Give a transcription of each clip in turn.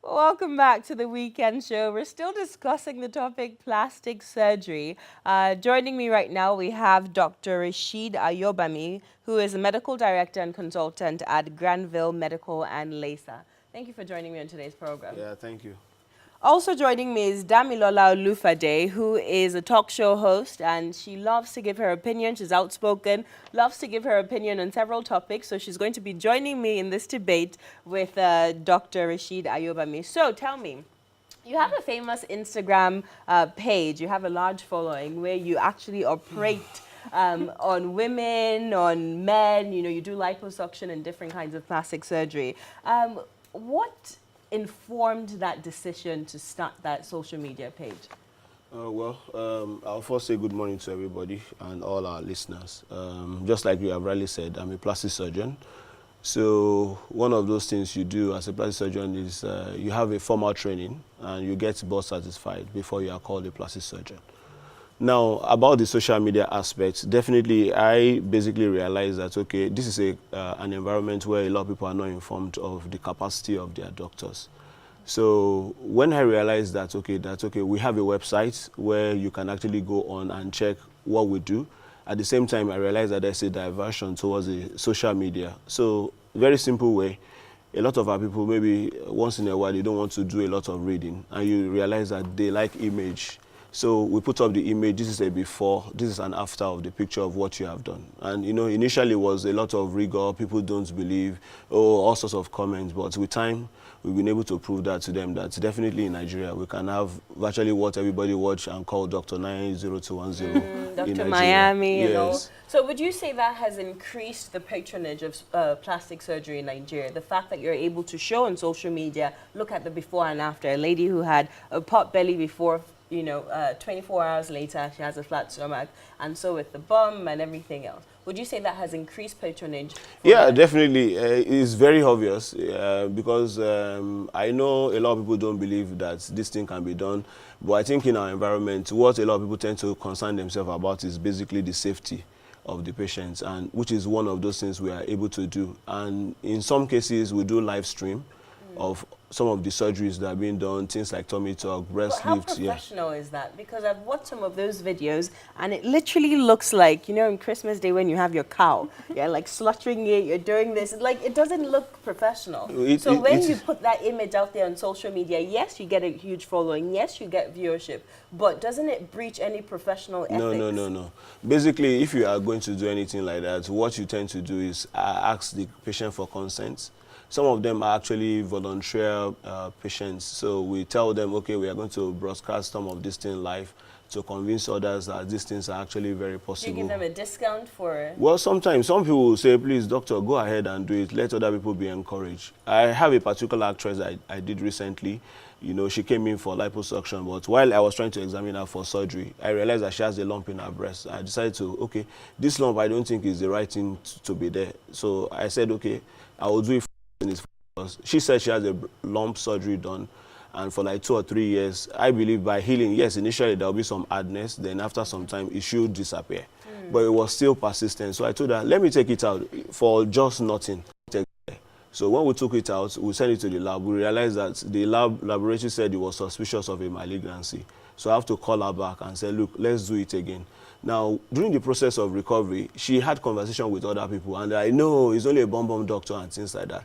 Welcome back to the weekend show. We're still discussing the topic plastic surgery. Joining me right now, we have Dr. Rashid Ayobami, who is a medical director and consultant at Granville Medical and LASA. Thank you for joining me on today's program. Yeah, thank you. Also joining me is Damilola Olufade, who is a talk show host, and she loves to give her opinion. She's outspoken, loves to give her opinion on several topics. So she's going to be joining me in this debate with Dr. Rashid Ayobami. So tell me, you have a famous Instagram page. You have a large following where you actually operate on women, on men. You know, you do liposuction and different kinds of plastic surgery. What informed that decision to start that social media page? I'll first say good morning to everybody and all our listeners. Just like you have rightly said, I'm a plastic surgeon. So one of those things you do as a plastic surgeon is you have a formal training and you get board satisfied before you are called a plastic surgeon. Now, about the social media aspect, definitely I basically realized that, okay, this is an environment where a lot of people are not informed of the capacity of their doctors. So when I realized that, okay, we have a website where you can actually go on and check what we do. At the same time, I realized that there's a diversion towards the social media. So very simple way, a lot of our people, maybe once in a while, they don't want to do a lot of reading, and you realize that they like image. So we put up the image. This is a before, this is an after of the picture of what you have done. And you know, initially it was a lot of rigor, people don't believe, oh, all sorts of comments, but with time, we've been able to prove that to them that definitely in Nigeria, we can have virtually what everybody watch and call Dr. 90210 in Dr. Nigeria. Miami and all. Yes. So would you say that has increased the patronage of plastic surgery in Nigeria? The fact that you're able to show on social media, look at the before and after. A lady who had a pot belly before, 24 hours later, she has a flat stomach, and so with the bum and everything else. Would you say that has increased patronage? Yeah, definitely. It's very obvious because I know a lot of people don't believe that this thing can be done. But I think in our environment, what a lot of people tend to concern themselves about is basically the safety of the patients, and which is one of those things we are able to do. And in some cases, we do live stream of some of the surgeries that are being done, things like tummy tuck, breast How lift. Yeah. professional is that? Because I've watched some of those videos and it literally looks like, on Christmas Day when you have your cow, you're like slaughtering it, you're doing this. Like, it doesn't look professional. So when you put that image out there on social media, yes, you get a huge following, yes, you get viewership, but doesn't it breach any professional ethics? No. Basically, if you are going to do anything like that, what you tend to do is ask the patient for consent. Some of them are actually volunteer patients. So we tell them, okay, we are going to broadcast some of this thing live to convince others that these things are actually very possible. Do you give them a discount for? Well, sometimes some people will say, please, doctor, go ahead and do it. Let other people be encouraged. I have a particular actress I did recently. You know, she came in for liposuction, but while I was trying to examine her for surgery, I realized that she has a lump in her breast. I decided to, okay, this lump I don't think is the right thing to be there. So I said, okay, I will do it. She said she has a lump surgery done, and for like 2 or 3 years, I believe by healing, yes, initially there will be some hardness, then after some time it should disappear. But it was still persistent. So I told her, let me take it out for just nothing. So when we took it out, we sent it to the lab. We realized that the laboratory said it was suspicious of a malignancy. So I have to call her back and say, look, let's do it again. Now, during the process of recovery, she had conversation with other people, and I know it's only a bum doctor and things like that.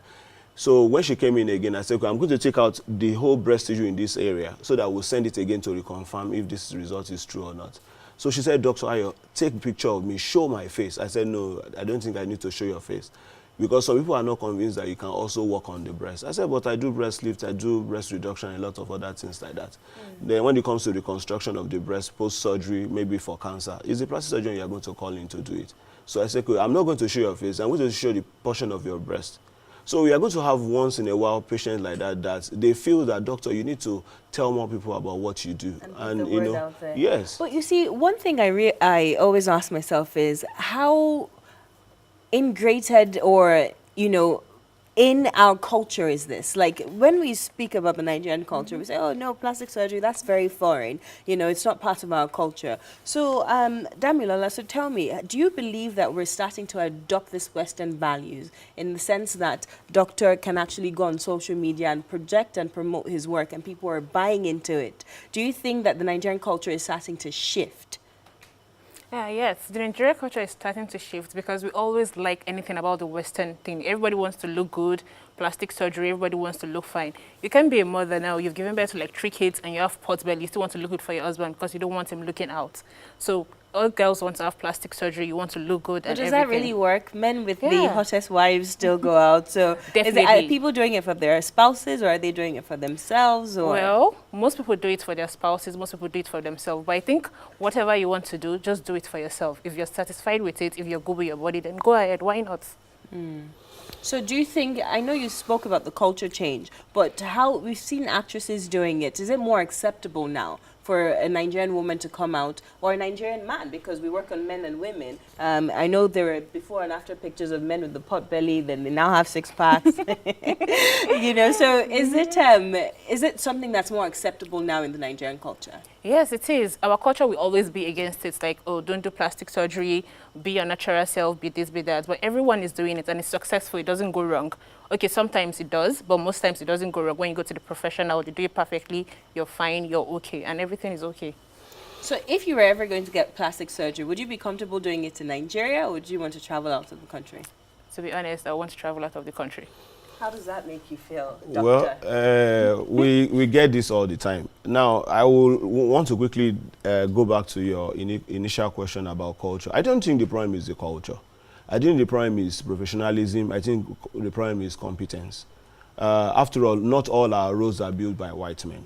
So when she came in again, I said, okay, I'm going to take out the whole breast tissue in this area so that we'll send it again to reconfirm if this result is true or not. So she said, Dr. Ayo, take a picture of me, show my face. I said, no, I don't think I need to show your face. Because some people are not convinced that you can also work on the breast. I said, but I do breast lift, I do breast reduction, and a lot of other things like that. Then when it comes to reconstruction of the breast, post-surgery, maybe for cancer, it's the plastic surgeon you are going to call in to do it. So I said, okay, I'm not going to show your face, I'm going to show the portion of your breast. So we are going to have once in a while patients like that they feel that, doctor, you need to tell more people about what you do. And you know, out there. Yes. But you see, one thing I always ask myself is how integrated or, in our culture is this? Like, when we speak about the Nigerian culture, we say, oh, no, plastic surgery, that's very foreign. You know, it's not part of our culture. So, Damilola, so tell me, do you believe that we're starting to adopt this Western values in the sense that doctor can actually go on social media and project and promote his work and people are buying into it? Do you think that the Nigerian culture is starting to shift? Yes, the Nigerian culture is starting to shift because we always like anything about the Western thing. Everybody wants to look good, plastic surgery, everybody wants to look fine. You can be a mother now, you've given birth to like 3 kids and you have pot belly, you still want to look good for your husband because you don't want him looking out. So all girls want to have plastic surgery, you want to look good and Does everything. that really work? Men with the Yeah. hottest wives still go out. So are Definitely. people doing it for their spouses or are they doing it for themselves? Or? Well, most people do it for their spouses, most people do it for themselves. But I think whatever you want to do, just do it for yourself. If you're satisfied with it, if you're good with your body, then go ahead. Why not? So do you think, I know you spoke about the culture change, but how we've seen actresses doing it, is it more acceptable now for a Nigerian woman to come out or a Nigerian man, because we work on men and women? I know there were before and after pictures of men with the pot belly, then they now have 6 packs. You know, so is it something that's more acceptable now in the Nigerian culture? Yes, it is. Our culture will always be against it. Like, oh, don't do plastic surgery, be your natural self, be this, be that. But everyone is doing it and it's successful. It doesn't go wrong. Okay, sometimes it does, but most times it doesn't go wrong. When you go to the professional, they do it perfectly, you're fine, you're okay, and everything is okay. So if you were ever going to get plastic surgery, would you be comfortable doing it in Nigeria or would you want to travel out of the country? To be honest, I want to travel out of the country. How does that make you feel, doctor? Well, we get this all the time. Now, I will want to quickly go back to your initial question about culture. I don't think the problem is the culture. I think the problem is professionalism. I think the problem is competence. After all, not all our roads are built by white men.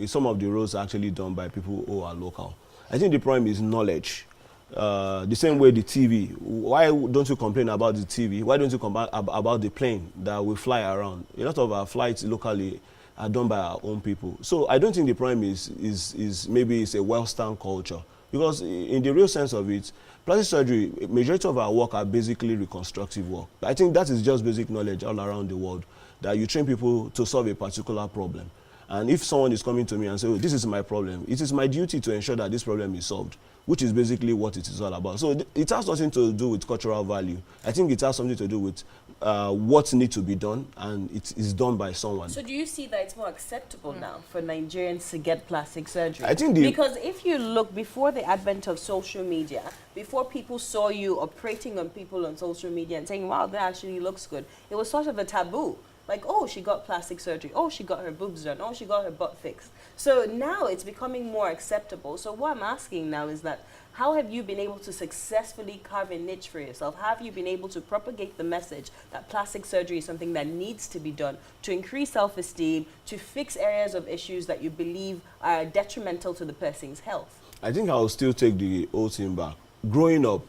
Some of the roads are actually done by people who are local. I think the problem is knowledge. The same way the TV. Why don't you complain about the TV? Why don't you complain about the plane that we fly around? A lot of our flights locally are done by our own people. So I don't think the problem is maybe it's a Western culture. Because in the real sense of it, plastic surgery, majority of our work are basically reconstructive work. I think that is just basic knowledge all around the world, that you train people to solve a particular problem. And if someone is coming to me and say, oh, this is my problem, it is my duty to ensure that this problem is solved, which is basically what it is all about. So it has nothing to do with cultural value. I think it has something to do with what needs to be done, and it is done by someone. So do you see that it's more acceptable now for Nigerians to get plastic surgery? I think because if you look before the advent of social media, before people saw you operating on people on social media and saying, wow, that actually looks good, it was sort of a taboo. Like, oh, she got plastic surgery. Oh, she got her boobs done. Oh, she got her butt fixed. So now it's becoming more acceptable. So what I'm asking now is that, how have you been able to successfully carve a niche for yourself? How have you been able to propagate the message that plastic surgery is something that needs to be done to increase self-esteem, to fix areas of issues that you believe are detrimental to the person's health? I think I'll still take the old thing back. Growing up,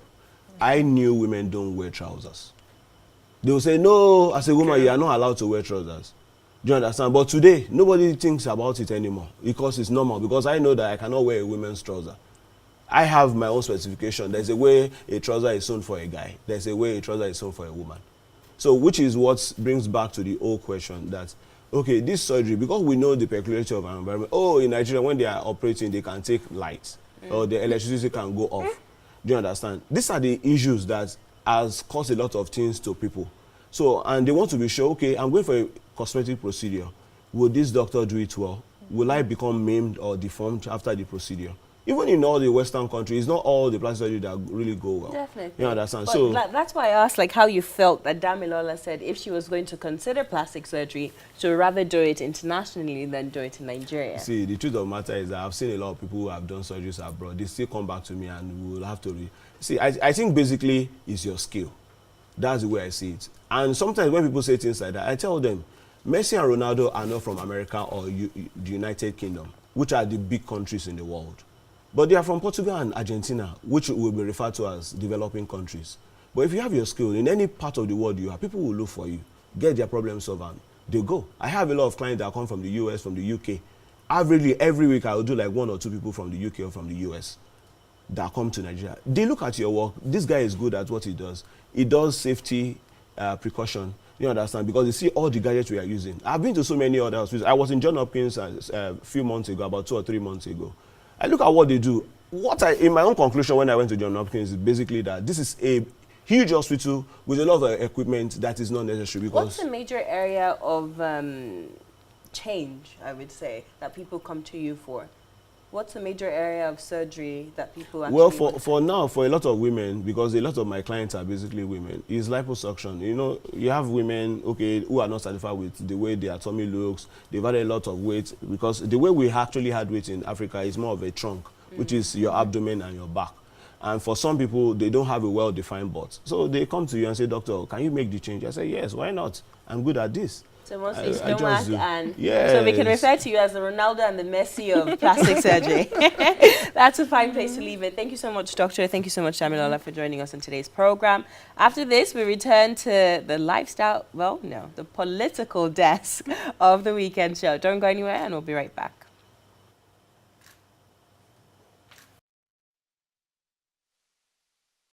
I knew women don't wear trousers. They will say, no, as a woman, you are not allowed to wear trousers. Do you understand? But today, nobody thinks about it anymore because it's normal. Because I know that I cannot wear a women's trouser. I have my own specification. There's a way a trouser is sewn for a guy. There's a way a trouser is sewn for a woman. So, which is what brings back to the old question that, okay, this surgery, because we know the peculiarity of our environment, oh, in Nigeria, when they are operating, they can take light or the electricity can go off. Do you understand? These are the issues that has caused a lot of things to people. So, and they want to be sure, okay, I'm going for a cosmetic procedure. Will this doctor do it well? Will I become maimed or deformed after the procedure? Even in all the Western countries, not all the plastic surgery that really go well. Definitely. You understand? But so that's why I asked, like, how you felt that Damilola said if she was going to consider plastic surgery, she would rather do it internationally than do it in Nigeria. see, the truth of the matter is that I've seen a lot of people who have done surgeries abroad. They still come back to me and we will have to see. I think basically it's your skill. That's the way I see it. And sometimes when people say things like that, I tell them, Messi and Ronaldo are not from America or the United Kingdom, which are the big countries in the world. But they are from Portugal and Argentina, which will be referred to as developing countries. But if you have your skill in any part of the world you are, people will look for you, get their problems solved, and they'll go. I have a lot of clients that come from the US, from the UK. Averagely, every week I will do like 1 or 2 people from the UK or from the US that come to Nigeria. They look at your work. This guy is good at what he does. He does safety precaution. You understand? Because you see all the gadgets we are using. I've been to so many other hospitals. I was in John Hopkins a few months ago, about 2 or 3 months ago. I look at what they do. In my own conclusion when I went to John Hopkins is basically that this is a huge hospital with a lot of equipment that is not necessary. Because what's the major area of change, I would say, that people come to you for? What's the major area of surgery that people actually well, want? for now, for a lot of women, because a lot of my clients are basically women, is liposuction. You know, you have women, okay, who are not satisfied with the way their tummy looks. They've had a lot of weight, because the way we actually had weight in Africa is more of a trunk, which is your abdomen and your back. And for some people, they don't have a well-defined butt. So they come to you and say, doctor, can you make the change? I say, yes, why not? I'm good at this. So mostly stomach and yes. so we can refer to you as the Ronaldo and the Messi of plastic surgery. That's a fine place to leave it. Thank you so much, Doctor. Thank you so much, Damilola, for joining us on today's program. After this, we return to the lifestyle, the political desk of the weekend show. Don't go anywhere, and we'll be right back.